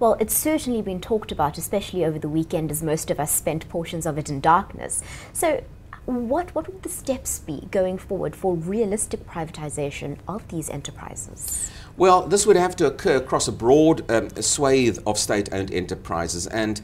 Well, it's certainly been talked about, especially over the weekend, as most of us spent portions of it in darkness. So what would the steps be going forward for realistic privatization of these enterprises? Well, this would have to occur across a broad swathe of state-owned enterprises, and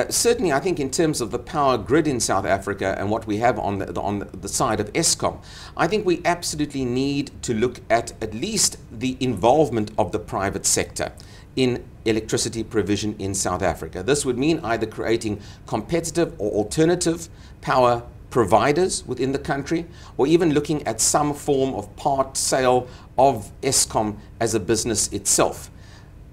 certainly I think in terms of the power grid in South Africa and what we have on the side of Eskom, I think we absolutely need to look at least the involvement of the private sector in electricity provision in South Africa. This would mean either creating competitive or alternative power providers within the country, or even looking at some form of part sale of Eskom as a business itself.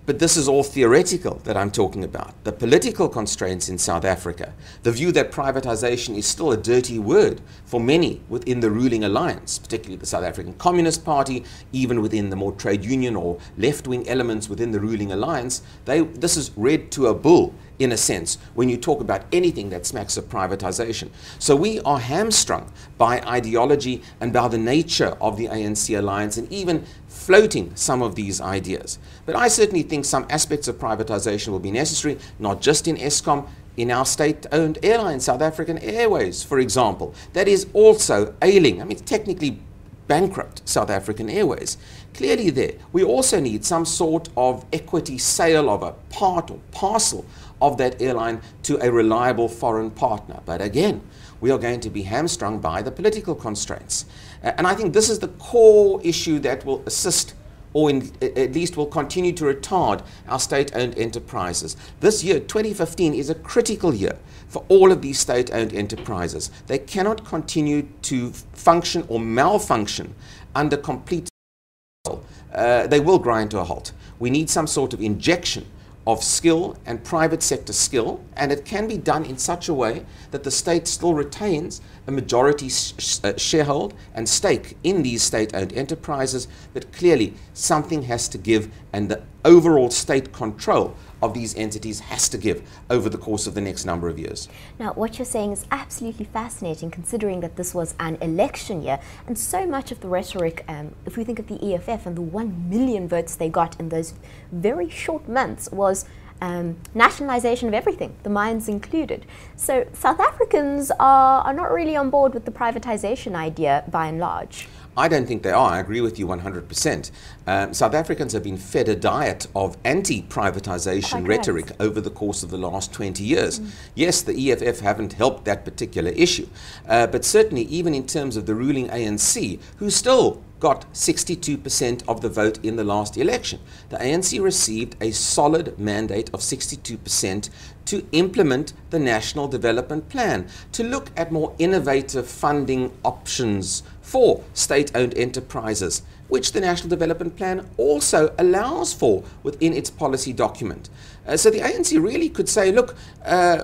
But this is all theoretical that I'm talking about. The political constraints in South Africa, the view that privatization is still a dirty word for many within the ruling alliance, particularly the South African Communist Party, even within the more trade union or left-wing elements within the ruling alliance, this is read to a bull, in a sense, when you talk about anything that smacks of privatization. So we are hamstrung by ideology and by the nature of the ANC alliance and even floating some of these ideas. But I certainly think some aspects of privatization will be necessary, not just in Eskom, in our state-owned airline, South African Airways, for example. That is also ailing, I mean, technically bankrupt South African Airways. Clearly there, we also need some sort of equity sale of a part or parcel of that airline to a reliable foreign partner. But again, we are going to be hamstrung by the political constraints. And I think this is the core issue that will assist, or at least will continue to retard, our state-owned enterprises. This year, 2015, is a critical year for all of these state-owned enterprises. They cannot continue to function or malfunction under complete they will grind to a halt. We need some sort of injection of skill and private sector skill, and it can be done in such a way that the state still retains a majority sharehold and stake in these state-owned enterprises, but clearly something has to give, and the overall state control of these entities has to give over the course of the next number of years. Now, what you're saying is absolutely fascinating, considering that this was an election year, and so much of the rhetoric, if we think of the EFF and the 1 million votes they got in those very short months, was nationalization of everything, the mines included. So South Africans are not really on board with the privatization idea by and large. I don't think they are. I agree with you 100%. South Africans have been fed a diet of anti-privatization rhetoric over the course of the last 20 years. Yes, the EFF haven't helped that particular issue, but certainly even in terms of the ruling ANC, who still got 62% of the vote in the last election. The ANC received a solid mandate of 62% to implement the National Development Plan, to look at more innovative funding options for state-owned enterprises, which the National Development Plan also allows for within its policy document. So the ANC really could say, look,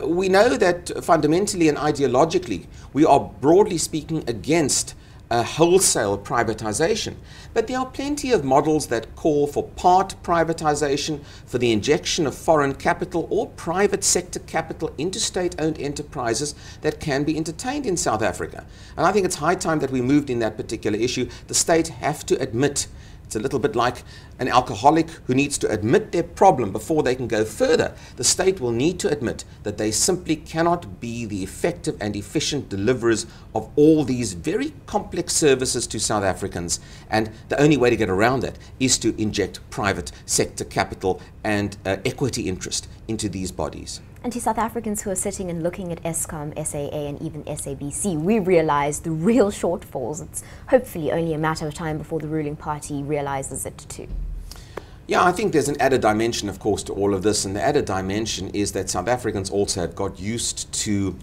we know that fundamentally and ideologically we are broadly speaking against wholesale privatization, but there are plenty of models that call for part privatization, for the injection of foreign capital or private sector capital into state-owned enterprises that can be entertained in South Africa. And I think it's high time that we moved in that particular issue. The state have to admit. It's a little bit like an alcoholic who needs to admit their problem before they can go further. The state will need to admit that they simply cannot be the effective and efficient deliverers of all these very complex services to South Africans. And the only way to get around that is to inject private sector capital and equity interest into these bodies. And to South Africans who are sitting and looking at Eskom, SAA and even SABC, we realize the real shortfalls. It's hopefully only a matter of time before the ruling party realizes it too. Yeah, I think there's an added dimension, of course, to all of this, and the added dimension is that South Africans also have got used to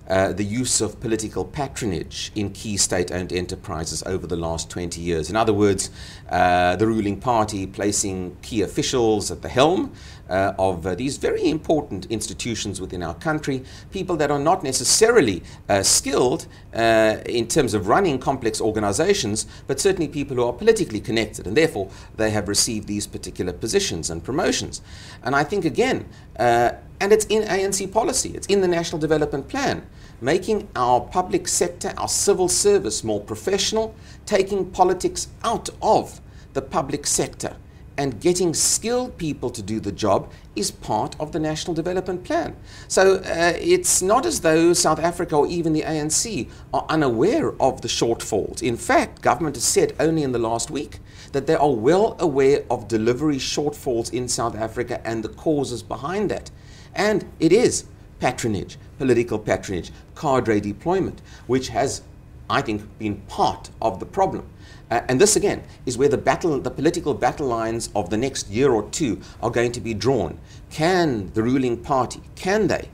the use of political patronage in key state-owned enterprises over the last 20 years. In other words, the ruling party placing key officials at the helm of these very important institutions within our country, people that are not necessarily skilled in terms of running complex organizations, but certainly people who are politically connected, and therefore they have received these particular positions and promotions. And I think, again, and it's in ANC policy, it's in the National Development Plan, making our public sector, our civil service more professional, taking politics out of the public sector, and getting skilled people to do the job is part of the National Development Plan. So it's not as though South Africa or even the ANC are unaware of the shortfalls. In fact, government has said only in the last week that they are well aware of delivery shortfalls in South Africa and the causes behind that. And it is patronage, political patronage, cadre deployment, which has, I think, been part of the problem. And this, again, is where the political battle lines of the next year or two are going to be drawn. Can the ruling party, can they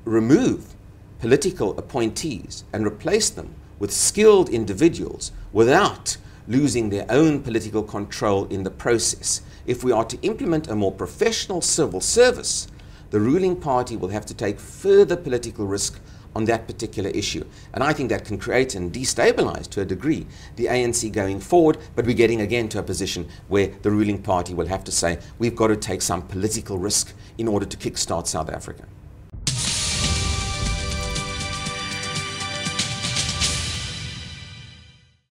remove political appointees and replace them with skilled individuals without losing their own political control in the process? If we are to implement a more professional civil service, the ruling party will have to take further political risk on that particular issue. And I think that can create and destabilize, to a degree, the ANC going forward, but we're getting again to a position where the ruling party will have to say, we've got to take some political risk in order to kickstart South Africa.